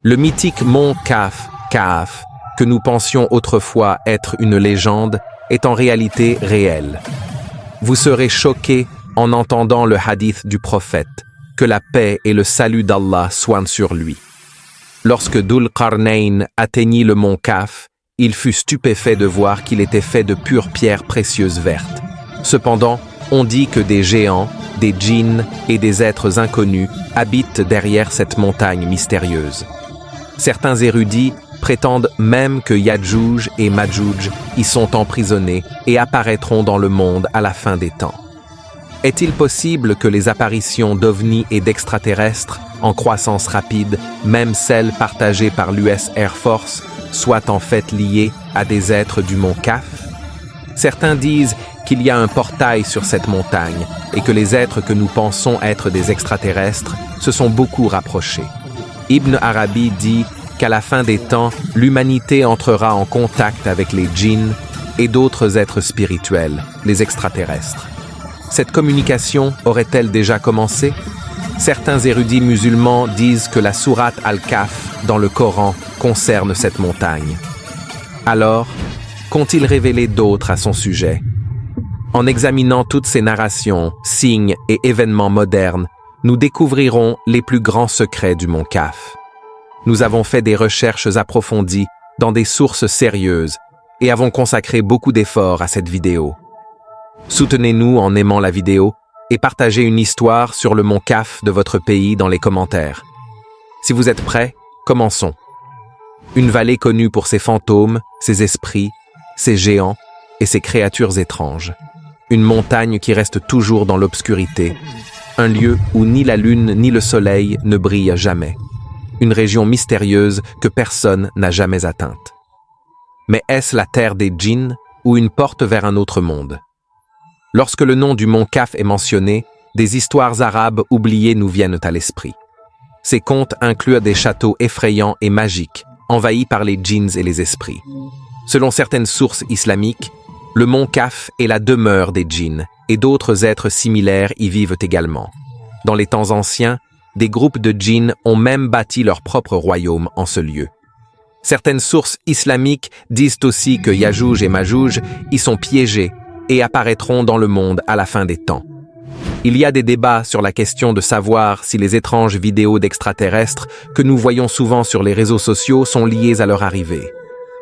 Le mythique mont Kahf, que nous pensions autrefois être une légende, est en réalité réel. Vous serez choqués en entendant le hadith du prophète, que la paix et le salut d'Allah soient sur lui. Lorsque Dhul Qarnayn atteignit le mont Kahf, il fut stupéfait de voir qu'il était fait de pures pierres précieuses vertes. Cependant, on dit que des géants, des djinns et des êtres inconnus habitent derrière cette montagne mystérieuse. Certains érudits prétendent même que Ya'juj et Ma'juj y sont emprisonnés et apparaîtront dans le monde à la fin des temps. Est-il possible que les apparitions d'ovnis et d'extraterrestres en croissance rapide, même celles partagées par l'US Air Force, soient en fait liées à des êtres du mont Kahf? Certains disent qu'il y a un portail sur cette montagne et que les êtres que nous pensons être des extraterrestres se sont beaucoup rapprochés. Ibn Arabi dit qu'à la fin des temps, l'humanité entrera en contact avec les djinns et d'autres êtres spirituels, les extraterrestres. Cette communication aurait-elle déjà commencé? Certains érudits musulmans disent que la sourate Al-Kahf dans le Coran concerne cette montagne. Alors, qu'ont-ils révélé d'autres à son sujet? En examinant toutes ces narrations, signes et événements modernes, nous découvrirons les plus grands secrets du mont Kahf. Nous avons fait des recherches approfondies dans des sources sérieuses et avons consacré beaucoup d'efforts à cette vidéo. Soutenez-nous en aimant la vidéo et partagez une histoire sur le mont Kahf de votre pays dans les commentaires. Si vous êtes prêts, commençons. Une vallée connue pour ses fantômes, ses esprits, ses géants et ses créatures étranges. Une montagne qui reste toujours dans l'obscurité. Un lieu où ni la lune ni le soleil ne brillent jamais. Une région mystérieuse que personne n'a jamais atteinte. Mais est-ce la terre des djinns ou une porte vers un autre monde? Lorsque le nom du mont Kahf est mentionné, des histoires arabes oubliées nous viennent à l'esprit. Ces contes incluent des châteaux effrayants et magiques, envahis par les djinns et les esprits. Selon certaines sources islamiques, le mont Kahf est la demeure des djinns et d'autres êtres similaires y vivent également. Dans les temps anciens, des groupes de djinns ont même bâti leur propre royaume en ce lieu. Certaines sources islamiques disent aussi que Ya'juj et Ma'juj y sont piégés et apparaîtront dans le monde à la fin des temps. Il y a des débats sur la question de savoir si les étranges vidéos d'extraterrestres que nous voyons souvent sur les réseaux sociaux sont liées à leur arrivée.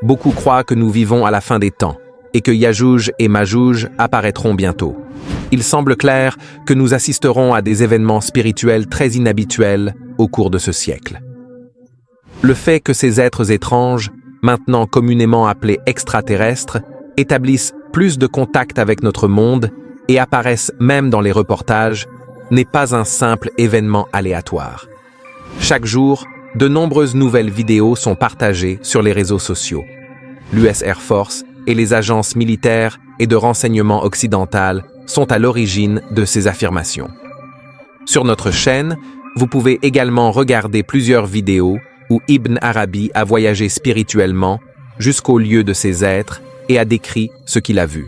Beaucoup croient que nous vivons à la fin des temps et que Ya'juj et Ma'juj apparaîtront bientôt. Il semble clair que nous assisterons à des événements spirituels très inhabituels au cours de ce siècle. Le fait que ces êtres étranges, maintenant communément appelés extraterrestres, établissent plus de contact avec notre monde et apparaissent même dans les reportages, n'est pas un simple événement aléatoire. Chaque jour, de nombreuses nouvelles vidéos sont partagées sur les réseaux sociaux. L'US Air Force et les agences militaires et de renseignement occidentales sont à l'origine de ces affirmations. Sur notre chaîne, vous pouvez également regarder plusieurs vidéos où Ibn Arabi a voyagé spirituellement jusqu'au lieu de ces êtres et a décrit ce qu'il a vu.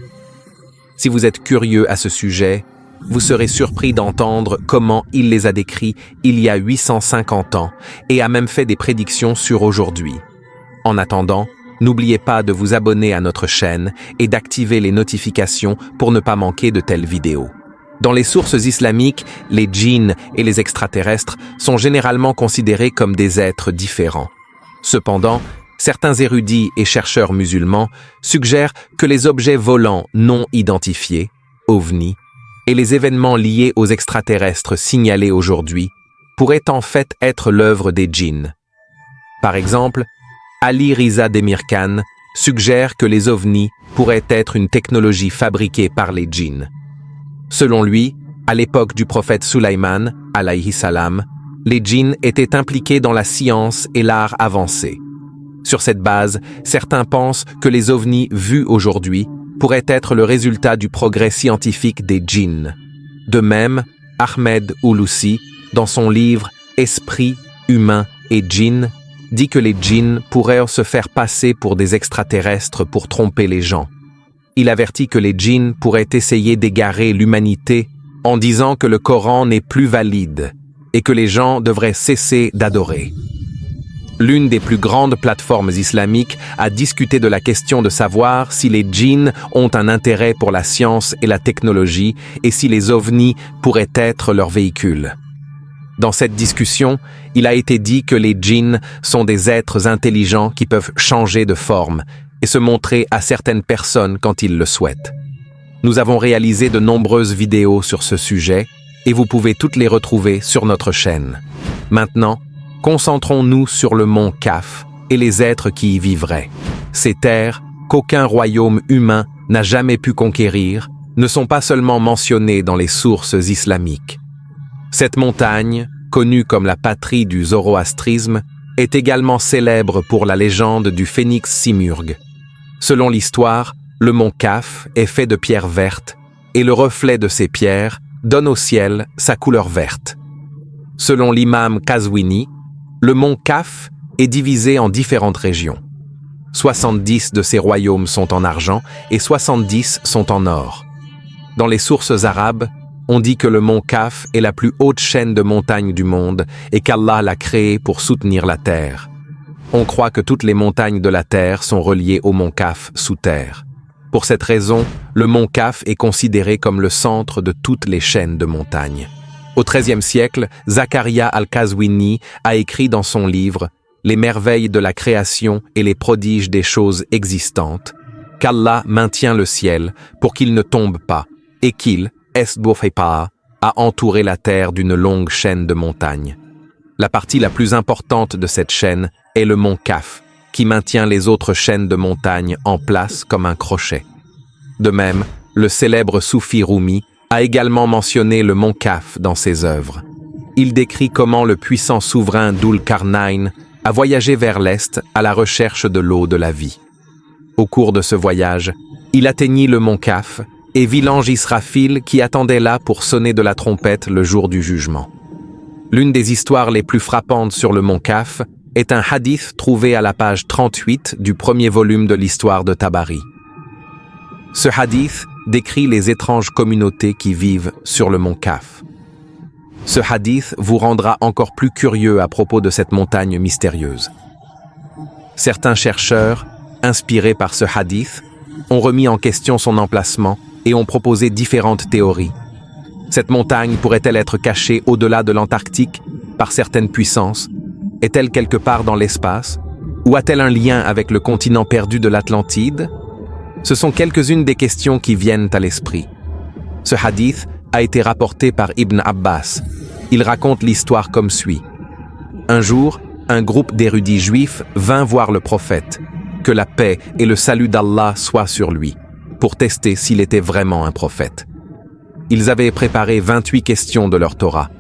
Si vous êtes curieux à ce sujet, vous serez surpris d'entendre comment il les a décrits il y a 850 ans et a même fait des prédictions sur aujourd'hui. En attendant, n'oubliez pas de vous abonner à notre chaîne et d'activer les notifications pour ne pas manquer de telles vidéos. Dans les sources islamiques, les djinns et les extraterrestres sont généralement considérés comme des êtres différents. Cependant, certains érudits et chercheurs musulmans suggèrent que les objets volants non identifiés, ovnis, et les événements liés aux extraterrestres signalés aujourd'hui pourraient en fait être l'œuvre des djinns. Par exemple, Ali Riza Demirkan suggère que les ovnis pourraient être une technologie fabriquée par les djinns. Selon lui, à l'époque du prophète Sulaiman, alayhi salam, les djinns étaient impliqués dans la science et l'art avancé. Sur cette base, certains pensent que les ovnis vus aujourd'hui pourraient être le résultat du progrès scientifique des djinns. De même, Ahmed Ouloussi, dans son livre « Esprit, humain et djinns », dit que les djinns pourraient se faire passer pour des extraterrestres pour tromper les gens. Il avertit que les djinns pourraient essayer d'égarer l'humanité en disant que le Coran n'est plus valide et que les gens devraient cesser d'adorer. L'une des plus grandes plateformes islamiques a discuté de la question de savoir si les djinns ont un intérêt pour la science et la technologie et si les ovnis pourraient être leurs véhicules. Dans cette discussion, il a été dit que les djinns sont des êtres intelligents qui peuvent changer de forme et se montrer à certaines personnes quand ils le souhaitent. Nous avons réalisé de nombreuses vidéos sur ce sujet et vous pouvez toutes les retrouver sur notre chaîne. Maintenant, concentrons-nous sur le mont Kaf et les êtres qui y vivraient. Ces terres, qu'aucun royaume humain n'a jamais pu conquérir, ne sont pas seulement mentionnées dans les sources islamiques. Cette montagne, connue comme la patrie du zoroastrisme, est également célèbre pour la légende du phénix Simurgh. Selon l'histoire, le mont Kaf est fait de pierres vertes et le reflet de ces pierres donne au ciel sa couleur verte. Selon l'imam Qazwini, le mont Kaf est divisé en différentes régions. 70 de ces royaumes sont en argent et 70 sont en or. Dans les sources arabes, on dit que le mont Kaf est la plus haute chaîne de montagnes du monde et qu'Allah l'a créée pour soutenir la terre. On croit que toutes les montagnes de la terre sont reliées au mont Kaf sous terre. Pour cette raison, le mont Kaf est considéré comme le centre de toutes les chaînes de montagnes. Au XIIIe siècle, Zakaria al-Qazwini a écrit dans son livre « Les merveilles de la création et les prodiges des choses existantes » qu'Allah maintient le ciel pour qu'il ne tombe pas et qu'il, a entouré la terre d'une longue chaîne de montagnes. La partie la plus importante de cette chaîne est le mont Kaf, qui maintient les autres chaînes de montagnes en place comme un crochet. De même, le célèbre soufi Rumi a également mentionné le mont Kaf dans ses œuvres. Il décrit comment le puissant souverain Dhul-Qarnayn a voyagé vers l'est à la recherche de l'eau de la vie. Au cours de ce voyage, il atteignit le mont Kaf et vit l'ange Israfil qui attendait là pour sonner de la trompette le jour du jugement. L'une des histoires les plus frappantes sur le mont Kaf est un hadith trouvé à la page 38 du premier volume de l'histoire de Tabari. Ce hadith décrit les étranges communautés qui vivent sur le mont Kaf. Ce hadith vous rendra encore plus curieux à propos de cette montagne mystérieuse. Certains chercheurs, inspirés par ce hadith, ont remis en question son emplacement et ont proposé différentes théories. Cette montagne pourrait-elle être cachée au-delà de l'Antarctique par certaines puissances? Est-elle quelque part dans l'espace? Ou a-t-elle un lien avec le continent perdu de l'Atlantide? Ce sont quelques-unes des questions qui viennent à l'esprit. Ce hadith a été rapporté par Ibn Abbas. Il raconte l'histoire comme suit. Un jour, un groupe d'érudits juifs vint voir le prophète, que la paix et le salut d'Allah soient sur lui, pour tester s'il était vraiment un prophète. Ils avaient préparé 28 questions de leur Torah.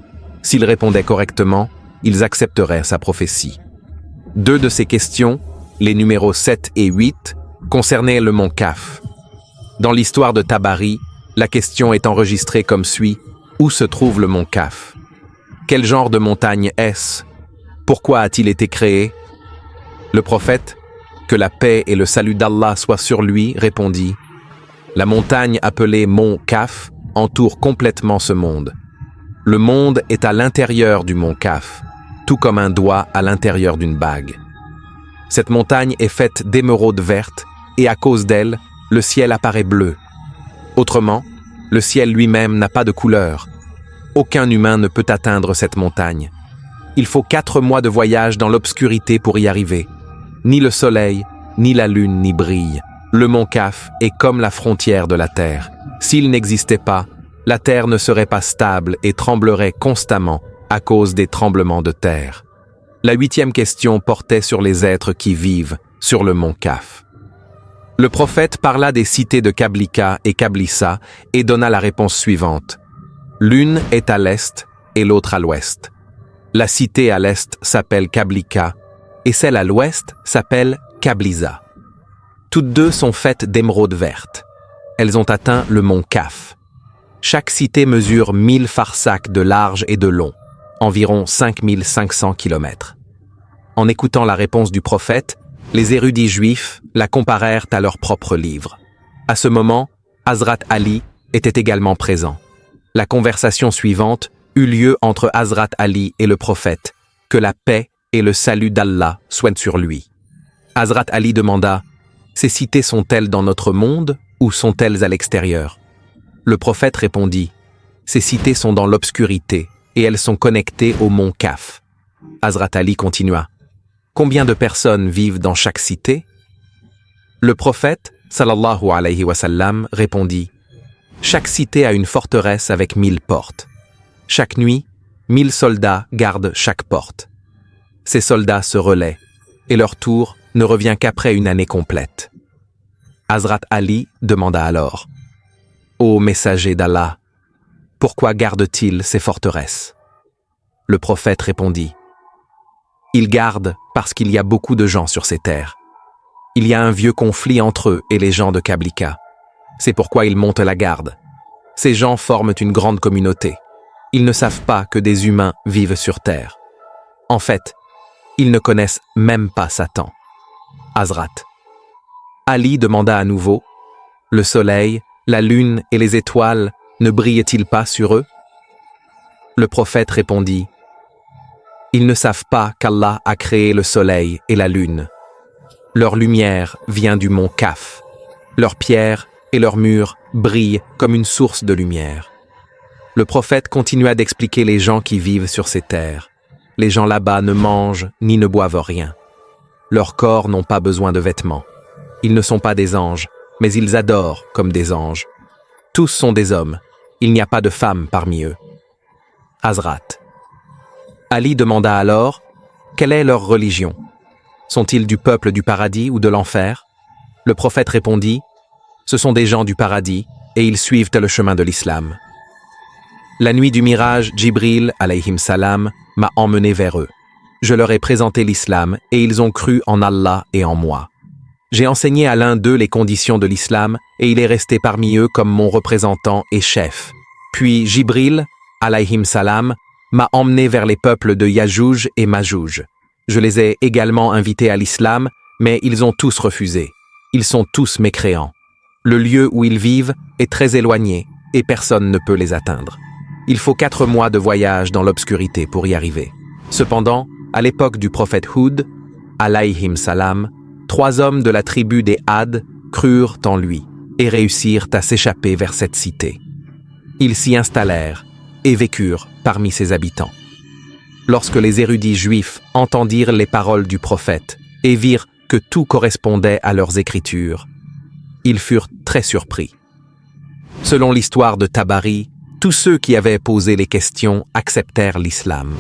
S'il répondait correctement, ils accepteraient sa prophétie. 2 de ces questions, les numéros 7 et 8, concernaient le mont Kaf. Dans l'histoire de Tabari, la question est enregistrée comme suit. Où se trouve le mont Kaf? Quel genre de montagne est-ce? Pourquoi a-t-il été créé? Le prophète, que la paix et le salut d'Allah soient sur lui, répondit. La montagne appelée mont Kaf entoure complètement ce monde. Le monde est à l'intérieur du mont Kaf, tout comme un doigt à l'intérieur d'une bague. Cette montagne est faite d'émeraudes vertes et à cause d'elle, le ciel apparaît bleu. Autrement, le ciel lui-même n'a pas de couleur. Aucun humain ne peut atteindre cette montagne. Il faut 4 mois de voyage dans l'obscurité pour y arriver. Ni le soleil, ni la lune n'y brillent. Le mont Kaf est comme la frontière de la terre. S'il n'existait pas, la terre ne serait pas stable et tremblerait constamment à cause des tremblements de terre. La 8e question portait sur les êtres qui vivent sur le mont Kaf. Le prophète parla des cités de Kablika et Kablissa et donna la réponse suivante. L'une est à l'est et l'autre à l'ouest. La cité à l'est s'appelle Kablika et celle à l'ouest s'appelle Kablisa. Toutes deux sont faites d'émeraudes vertes. Elles ont atteint le mont Kaf. Chaque cité mesure 1000 farsakhs de large et de long, environ 5500 km. En écoutant la réponse du prophète, les érudits juifs la comparèrent à leur propre livre. À ce moment, Hazrat Ali était également présent. La conversation suivante eut lieu entre Hazrat Ali et le prophète, que la paix et le salut d'Allah soit sur lui. Hazrat Ali demanda, « Ces cités sont-elles dans notre monde ou sont-elles à l'extérieur ?» Le prophète répondit, « Ces cités sont dans l'obscurité et elles sont connectées au mont Kaf. » Hazrat Ali continua, « Combien de personnes vivent dans chaque cité ?» Le prophète, sallallahu alayhi wa sallam, répondit, « Chaque cité a une forteresse avec 1000 portes. Chaque nuit, 1000 soldats gardent chaque porte. Ces soldats se relaient, et leur tour ne revient qu'après une année complète. » Hazrat Ali demanda alors, « Ô messager d'Allah, pourquoi gardent-ils ces forteresses ?» Le prophète répondit, « Ils gardent parce qu'il y a beaucoup de gens sur ces terres. Il y a un vieux conflit entre eux et les gens de Kablika. C'est pourquoi ils montent la garde. Ces gens forment une grande communauté. Ils ne savent pas que des humains vivent sur terre. En fait, ils ne connaissent même pas Satan. » Hazrat Ali demanda à nouveau, « Le soleil, la lune et les étoiles ne brillent-ils pas sur eux ?» Le prophète répondit, « Ils ne savent pas qu'Allah a créé le soleil et la lune. Leur lumière vient du mont Kaf. Leurs pierres et leurs murs brillent comme une source de lumière. » Le prophète continua d'expliquer les gens qui vivent sur ces terres. Les gens là-bas ne mangent ni ne boivent rien. Leurs corps n'ont pas besoin de vêtements. Ils ne sont pas des anges, mais ils adorent comme des anges. Tous sont des hommes. Il n'y a pas de femmes parmi eux. Hazrat Ali demanda alors, quelle est leur religion? Sont-ils du peuple du paradis ou de l'enfer? Le prophète répondit, ce sont des gens du paradis et ils suivent le chemin de l'islam. La nuit du mirage, Jibril, alayhim salam, m'a emmené vers eux. Je leur ai présenté l'islam et ils ont cru en Allah et en moi. J'ai enseigné à l'un d'eux les conditions de l'islam et il est resté parmi eux comme mon représentant et chef. Puis Jibril, alayhim salam, m'a emmené vers les peuples de Yajouj et Majouj. Je les ai également invités à l'islam, mais ils ont tous refusé. Ils sont tous mécréants. Le lieu où ils vivent est très éloigné et personne ne peut les atteindre. Il faut 4 mois de voyage dans l'obscurité pour y arriver. Cependant, à l'époque du prophète Houd, alayhim salam, 3 hommes de la tribu des Had crurent en lui et réussirent à s'échapper vers cette cité. Ils s'y installèrent et vécurent parmi ses habitants. Lorsque les érudits juifs entendirent les paroles du prophète et virent que tout correspondait à leurs écritures, ils furent très surpris. Selon l'histoire de Tabari, tous ceux qui avaient posé les questions acceptèrent l'islam.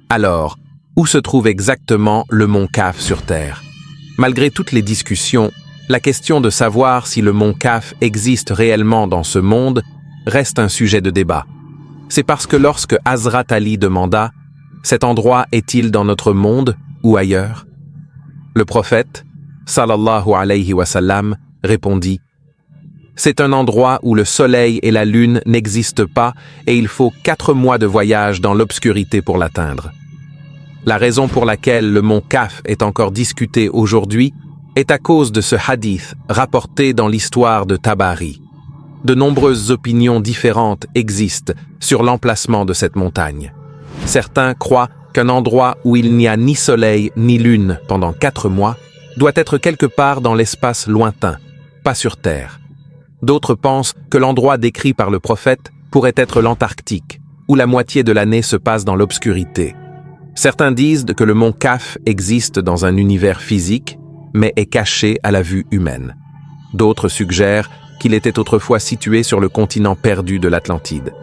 Alors, où se trouve exactement le mont Kaf sur terre? Malgré toutes les discussions, la question de savoir si le mont Kaf existe réellement dans ce monde reste un sujet de débat. C'est parce que lorsque Hazrat Ali demanda « Cet endroit est-il dans notre monde ou ailleurs ?» Le prophète, sallallahu alayhi wa sallam, répondit « C'est un endroit où le soleil et la lune n'existent pas et il faut 4 mois de voyage dans l'obscurité pour l'atteindre. » La raison pour laquelle le mont Kaf est encore discuté aujourd'hui est à cause de ce hadith rapporté dans l'histoire de Tabari. De nombreuses opinions différentes existent sur l'emplacement de cette montagne. Certains croient qu'un endroit où il n'y a ni soleil ni lune pendant 4 mois doit être quelque part dans l'espace lointain, pas sur Terre. D'autres pensent que l'endroit décrit par le prophète pourrait être l'Antarctique, où la moitié de l'année se passe dans l'obscurité. Certains disent que le mont Kaf existe dans un univers physique, mais est caché à la vue humaine. D'autres suggèrent qu'il était autrefois situé sur le continent perdu de l'Atlantide.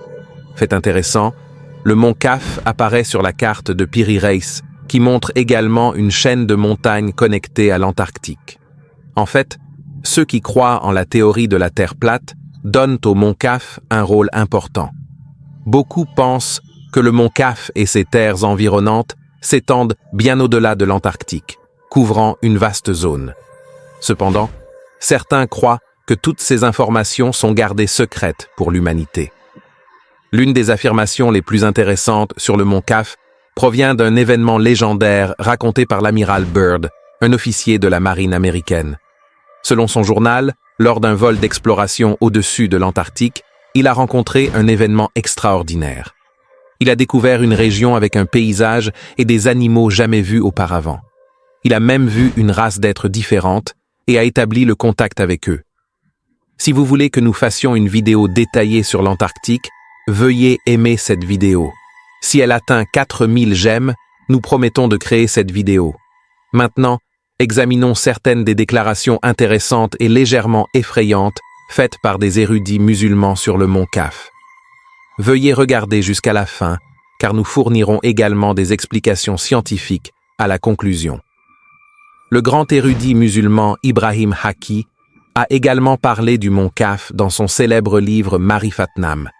Fait intéressant, le mont Kaf apparaît sur la carte de Piri Reis, qui montre également une chaîne de montagnes connectées à l'Antarctique. En fait, ceux qui croient en la théorie de la Terre plate donnent au mont Kaf un rôle important. Beaucoup pensent que le mont Kaf et ses terres environnantes s'étendent bien au-delà de l'Antarctique, couvrant une vaste zone. Cependant, certains croient que toutes ces informations sont gardées secrètes pour l'humanité. L'une des affirmations les plus intéressantes sur le mont Kaf provient d'un événement légendaire raconté par l'amiral Byrd, un officier de la marine américaine. Selon son journal, lors d'un vol d'exploration au-dessus de l'Antarctique, il a rencontré un événement extraordinaire. Il a découvert une région avec un paysage et des animaux jamais vus auparavant. Il a même vu une race d'êtres différente et a établi le contact avec eux. Si vous voulez que nous fassions une vidéo détaillée sur l'Antarctique, veuillez aimer cette vidéo. Si elle atteint 4000 j'aime, nous promettons de créer cette vidéo. Maintenant, examinons certaines des déclarations intéressantes et légèrement effrayantes faites par des érudits musulmans sur le mont Kaf. Veuillez regarder jusqu'à la fin, car nous fournirons également des explications scientifiques à la conclusion. Le grand érudit musulman Ibrahim Haki a également parlé du mont Kaf dans son célèbre livre Marifatnam.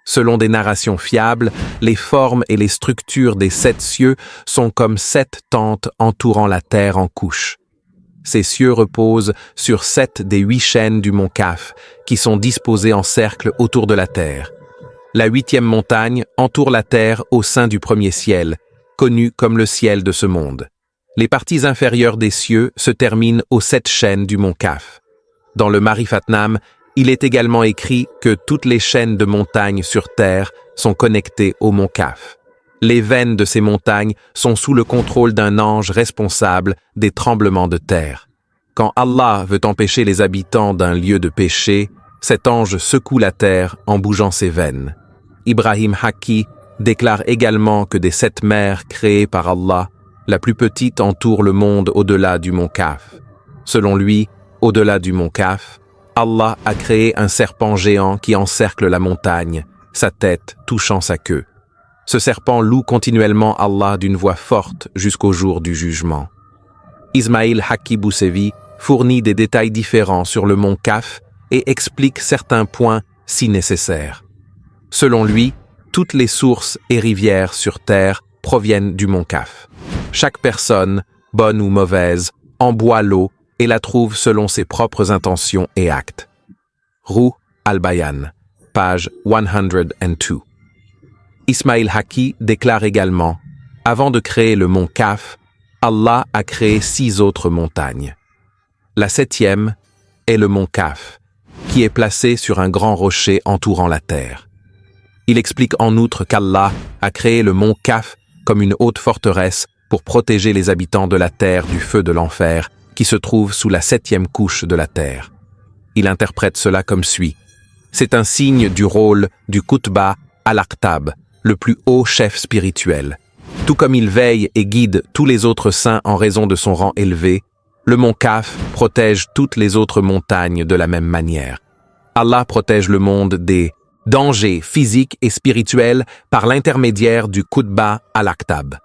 Selon des narrations fiables, les formes et les structures des 7 cieux sont comme 7 tentes entourant la terre en couches. Ces cieux reposent sur 7 des 8 chaînes du mont Kaf, qui sont disposées en cercle autour de la terre. La 8e montagne entoure la terre au sein du premier ciel, connu comme le ciel de ce monde. Les parties inférieures des cieux se terminent aux 7 chaînes du mont Kaf. Dans le Marifatnam, il est également écrit que toutes les chaînes de montagnes sur terre sont connectées au mont Kaf. Les veines de ces montagnes sont sous le contrôle d'un ange responsable des tremblements de terre. Quand Allah veut empêcher les habitants d'un lieu de péché, cet ange secoue la terre en bougeant ses veines. Ibrahim Haki déclare également que des 7 mers créées par Allah, la plus petite entoure le monde au-delà du mont Kaf. Selon lui, au-delà du mont Kaf, Allah a créé un serpent géant qui encercle la montagne, sa tête touchant sa queue. Ce serpent loue continuellement Allah d'une voix forte jusqu'au jour du jugement. Ismail Haki Boussevi fournit des détails différents sur le mont Kaf et explique certains points si nécessaires. Selon lui, toutes les sources et rivières sur terre proviennent du mont Kaf. Chaque personne, bonne ou mauvaise, en boit l'eau et la trouve selon ses propres intentions et actes. Ruh al-Bayan, page 102. Ismail Haki déclare également « Avant de créer le mont Kaf, Allah a créé 6 autres montagnes. La 7e est le mont Kaf, qui est placé sur un grand rocher entourant la terre. Il explique en outre qu'Allah a créé le mont Kaf comme une haute forteresse pour protéger les habitants de la terre du feu de l'enfer qui se trouve sous la 7e couche de la terre. Il interprète cela comme suit. C'est un signe du rôle du Qutba al-Aqtab, le plus haut chef spirituel. Tout comme il veille et guide tous les autres saints en raison de son rang élevé, le mont Kaf protège toutes les autres montagnes de la même manière. Allah protège le monde des dangers physiques et spirituels par l'intermédiaire du Qutba al-Aqtab.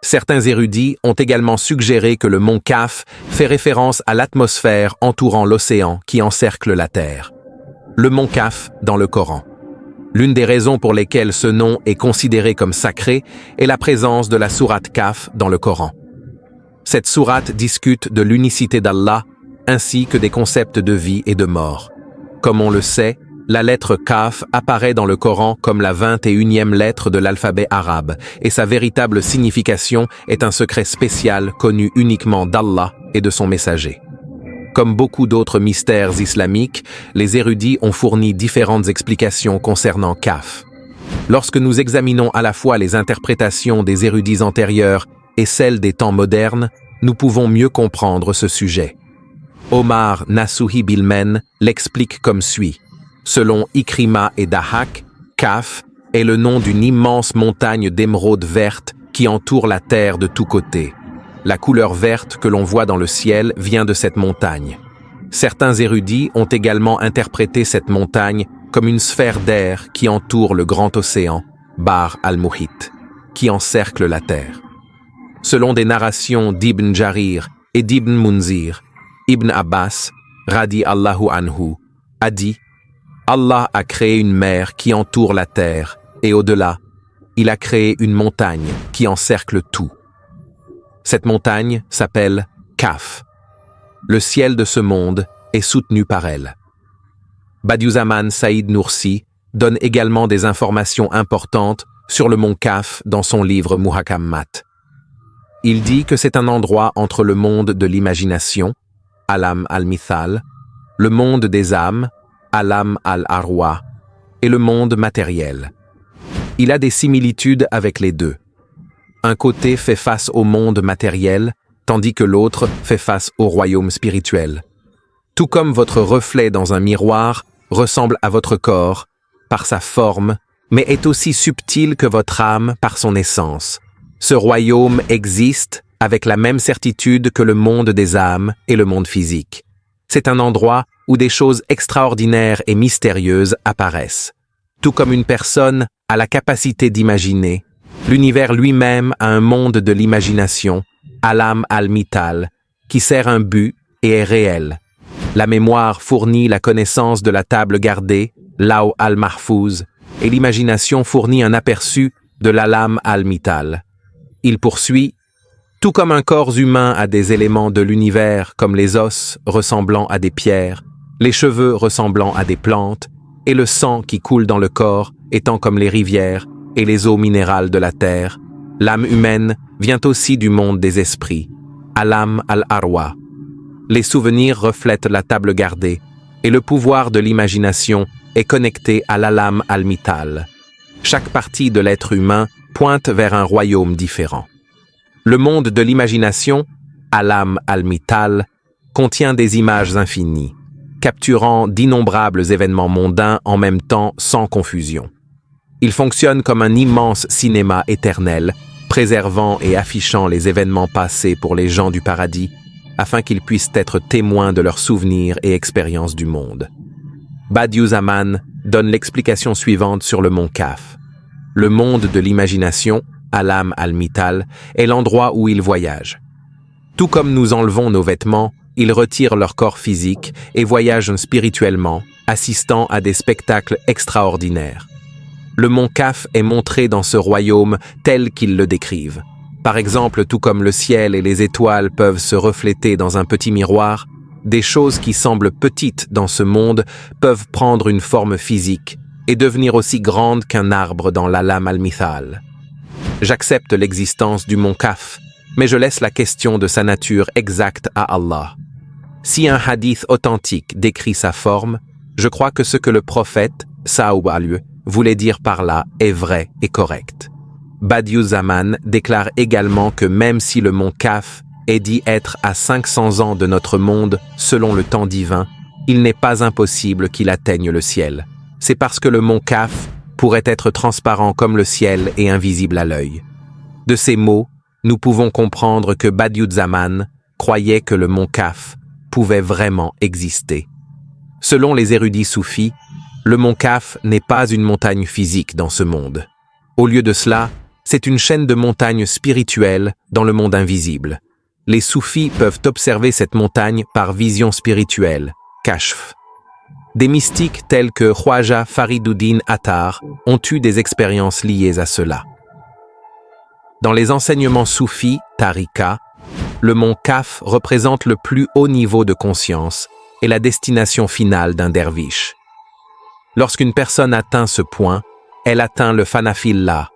Certains érudits ont également suggéré que le mont Kaf fait référence à l'atmosphère entourant l'océan qui encercle la terre. Le mont Kaf dans le Coran. L'une des raisons pour lesquelles ce nom est considéré comme sacré est la présence de la sourate Kaf dans le Coran. Cette sourate discute de l'unicité d'Allah ainsi que des concepts de vie et de mort. Comme on le sait, la lettre Kaf apparaît dans le Coran comme la 21e lettre de l'alphabet arabe et sa véritable signification est un secret spécial connu uniquement d'Allah et de son messager. Comme beaucoup d'autres mystères islamiques, les érudits ont fourni différentes explications concernant Kaf. Lorsque nous examinons à la fois les interprétations des érudits antérieurs et celles des temps modernes, nous pouvons mieux comprendre ce sujet. Omar Nasuhi Bilmen l'explique comme suit. Selon Ikrima et Dahak, Kaf est le nom d'une immense montagne d'émeraude verte qui entoure la terre de tous côtés. La couleur verte que l'on voit dans le ciel vient de cette montagne. Certains érudits ont également interprété cette montagne comme une sphère d'air qui entoure le grand océan, Bahr al-Muhit, qui encercle la terre. Selon des narrations d'Ibn Jarir et d'Ibn Munzir, Ibn Abbas, radi Allahu anhu, a dit « Allah a créé une mer qui entoure la terre et au-delà, il a créé une montagne qui encercle tout. Cette montagne s'appelle Kaf. Le ciel de ce monde est soutenu par elle. » Badiouzaman Saïd Noursi donne également des informations importantes sur le mont Kaf dans son livre Muhakammat. Il dit que c'est un endroit entre le monde de l'imagination, Alam al-Mithal, le monde des âmes, Alam al-Arwa, et le monde matériel. Il a des similitudes avec les deux. Un côté fait face au monde matériel, tandis que l'autre fait face au royaume spirituel. Tout comme votre reflet dans un miroir ressemble à votre corps par sa forme, mais est aussi subtil que votre âme par son essence. Ce royaume existe avec la même certitude que le monde des âmes et le monde physique. C'est un endroit où des choses extraordinaires et mystérieuses apparaissent. Tout comme une personne a la capacité d'imaginer, l'univers lui-même a un monde de l'imagination, Alam al-Mithal, qui sert un but et est réel. La mémoire fournit la connaissance de la table gardée, Law al-Mahfouz, et l'imagination fournit un aperçu de l'Alam al-Mithal. Il poursuit, tout comme un corps humain a des éléments de l'univers comme les os ressemblant à des pierres, les cheveux ressemblant à des plantes, et le sang qui coule dans le corps étant comme les rivières et les eaux minérales de la terre, l'âme humaine vient aussi du monde des esprits, Alam al-Arwa. Les souvenirs reflètent la table gardée, et le pouvoir de l'imagination est connecté à l'Alam al-Mithal. Chaque partie de l'être humain pointe vers un royaume différent. Le monde de l'imagination, Alam al-Mithal, contient des images infinies, capturant d'innombrables événements mondains en même temps sans confusion. Il fonctionne comme un immense cinéma éternel, préservant et affichant les événements passés pour les gens du paradis, afin qu'ils puissent être témoins de leurs souvenirs et expériences du monde. Badiüzzaman donne l'explication suivante sur le mont Kaf. Le monde de l'imagination, Alam al-Mithal, est l'endroit où ils voyagent. Tout comme nous enlevons nos vêtements, ils retirent leur corps physique et voyagent spirituellement, assistant à des spectacles extraordinaires. Le mont Kaf est montré dans ce royaume tel qu'ils le décrivent. Par exemple, tout comme le ciel et les étoiles peuvent se refléter dans un petit miroir, des choses qui semblent petites dans ce monde peuvent prendre une forme physique et devenir aussi grandes qu'un arbre dans l'Alam al-Mithal. J'accepte l'existence du mont Kaf, mais je laisse la question de sa nature exacte à Allah. Si un hadith authentique décrit sa forme, je crois que ce que le prophète, Sa'ub al-Lieu, voulait dire par là est vrai et correct. Badiüzzaman déclare également que même si le mont Kaf est dit être à 500 ans de notre monde selon le temps divin, il n'est pas impossible qu'il atteigne le ciel. C'est parce que le mont Kaf pourrait être transparent comme le ciel et invisible à l'œil. De ces mots, nous pouvons comprendre que Badiüzzaman croyait que le mont Kaf pouvait vraiment exister. Selon les érudits soufis, le mont Kaf n'est pas une montagne physique dans ce monde. Au lieu de cela, c'est une chaîne de montagnes spirituelles dans le monde invisible. Les soufis peuvent observer cette montagne par vision spirituelle, kashf. Des mystiques tels que Khwaja Fariduddin Attar ont eu des expériences liées à cela. Dans les enseignements soufis, tariqa, le mont Kaf représente le plus haut niveau de conscience et la destination finale d'un derviche. Lorsqu'une personne atteint ce point, elle atteint le fanafillah,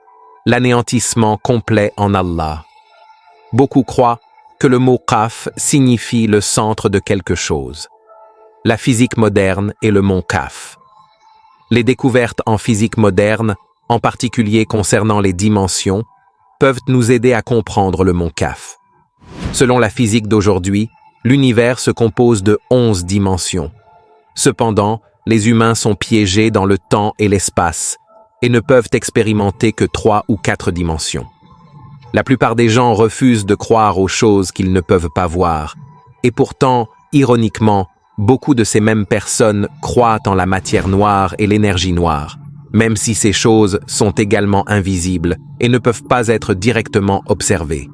l'anéantissement complet en Allah. Beaucoup croient que le mot Kaf signifie le centre de quelque chose. La physique moderne est le mont Kaf. Les découvertes en physique moderne, en particulier concernant les dimensions, peuvent nous aider à comprendre le mont Kaf. Selon la physique d'aujourd'hui, l'univers se compose de 11 dimensions. Cependant, les humains sont piégés dans le temps et l'espace et ne peuvent expérimenter que 3 ou 4 dimensions. La plupart des gens refusent de croire aux choses qu'ils ne peuvent pas voir, et pourtant, ironiquement, beaucoup de ces mêmes personnes croient en la matière noire et l'énergie noire, même si ces choses sont également invisibles et ne peuvent pas être directement observées.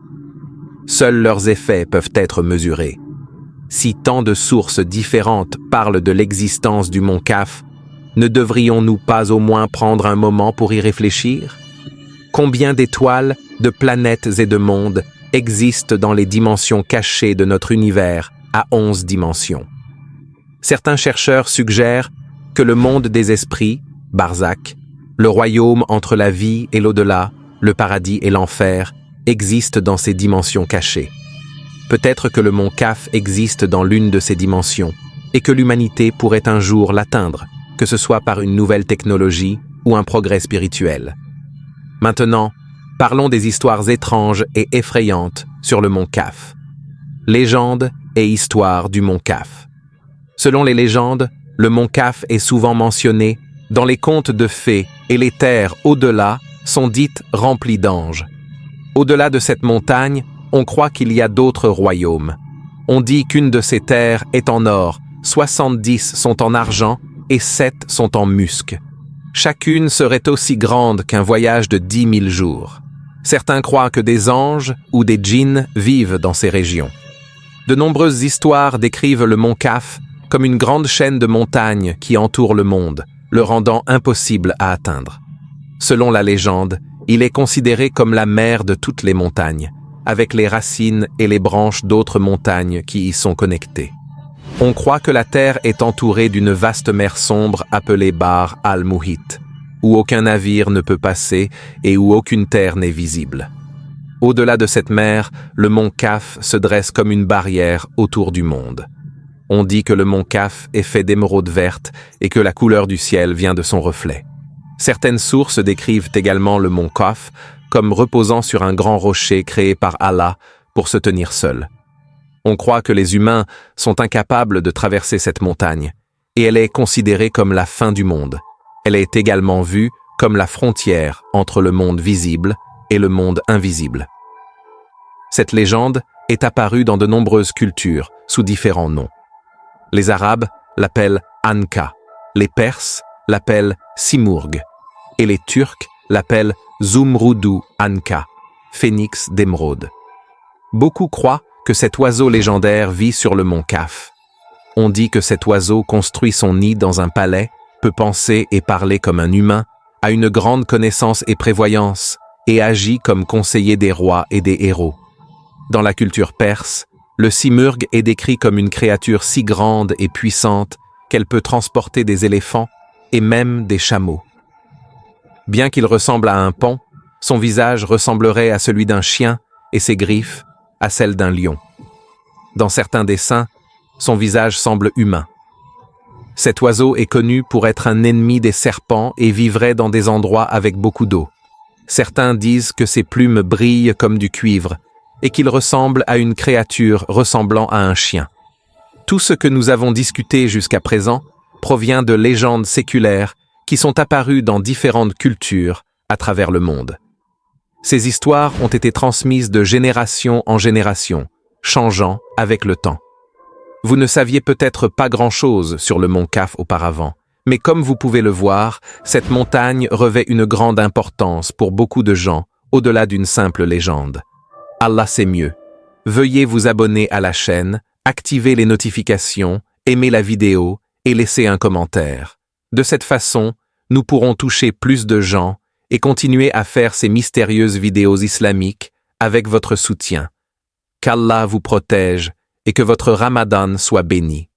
Seuls leurs effets peuvent être mesurés. Si tant de sources différentes parlent de l'existence du mont Kaf, ne devrions-nous pas au moins prendre un moment pour y réfléchir? Combien d'étoiles, de planètes et de mondes existent dans les dimensions cachées de notre univers à 11 dimensions? Certains chercheurs suggèrent que le monde des esprits, Barzakh, le royaume entre la vie et l'au-delà, le paradis et l'enfer, existe dans ces dimensions cachées. Peut-être que le mont Kaf existe dans l'une de ces dimensions et que l'humanité pourrait un jour l'atteindre, que ce soit par une nouvelle technologie ou un progrès spirituel. Maintenant, parlons des histoires étranges et effrayantes sur le mont Kaf. Légendes et histoires du mont Kaf. Selon les légendes, le mont Kaf est souvent mentionné dans les contes de fées et les terres au-delà sont dites remplies d'anges. Au-delà de cette montagne, on croit qu'il y a d'autres royaumes. On dit qu'une de ces terres est en or, 70 sont en argent et 7 sont en musc. Chacune serait aussi grande qu'un voyage de 10 000 jours. Certains croient que des anges ou des djinns vivent dans ces régions. De nombreuses histoires décrivent le mont Kaf comme une grande chaîne de montagnes qui entoure le monde, le rendant impossible à atteindre. Selon la légende, il est considéré comme la mère de toutes les montagnes, avec les racines et les branches d'autres montagnes qui y sont connectées. On croit que la Terre est entourée d'une vaste mer sombre appelée Bahr al-Muhit, où aucun navire ne peut passer et où aucune terre n'est visible. Au-delà de cette mer, le mont Kaf se dresse comme une barrière autour du monde. On dit que le mont Kaf est fait d'émeraude verte et que la couleur du ciel vient de son reflet. Certaines sources décrivent également le mont Kaf comme reposant sur un grand rocher créé par Allah pour se tenir seul. On croit que les humains sont incapables de traverser cette montagne, et elle est considérée comme la fin du monde. Elle est également vue comme la frontière entre le monde visible et le monde invisible. Cette légende est apparue dans de nombreuses cultures sous différents noms. Les Arabes l'appellent Anka, les Perses l'appellent Simurg, et les Turcs l'appellent Zumrudu Anka, phénix d'émeraude. Beaucoup croient que cet oiseau légendaire vit sur le mont Kaf. On dit que cet oiseau construit son nid dans un palais, peut penser et parler comme un humain, a une grande connaissance et prévoyance, et agit comme conseiller des rois et des héros. Dans la culture perse, le simurg est décrit comme une créature si grande et puissante qu'elle peut transporter des éléphants et même des chameaux. Bien qu'il ressemble à un paon, son visage ressemblerait à celui d'un chien et ses griffes à celles d'un lion. Dans certains dessins, son visage semble humain. Cet oiseau est connu pour être un ennemi des serpents et vivrait dans des endroits avec beaucoup d'eau. Certains disent que ses plumes brillent comme du cuivre et qu'il ressemble à une créature ressemblant à un chien. Tout ce que nous avons discuté jusqu'à présent provient de légendes séculaires qui sont apparues dans différentes cultures à travers le monde. Ces histoires ont été transmises de génération en génération, changeant avec le temps. Vous ne saviez peut-être pas grand-chose sur le mont Kaf auparavant, mais comme vous pouvez le voir, cette montagne revêt une grande importance pour beaucoup de gens, au-delà d'une simple légende. Allah sait mieux. Veuillez vous abonner à la chaîne, activer les notifications, aimer la vidéo et laisser un commentaire. De cette façon, nous pourrons toucher plus de gens et continuer à faire ces mystérieuses vidéos islamiques avec votre soutien. Qu'Allah vous protège et que votre Ramadan soit béni.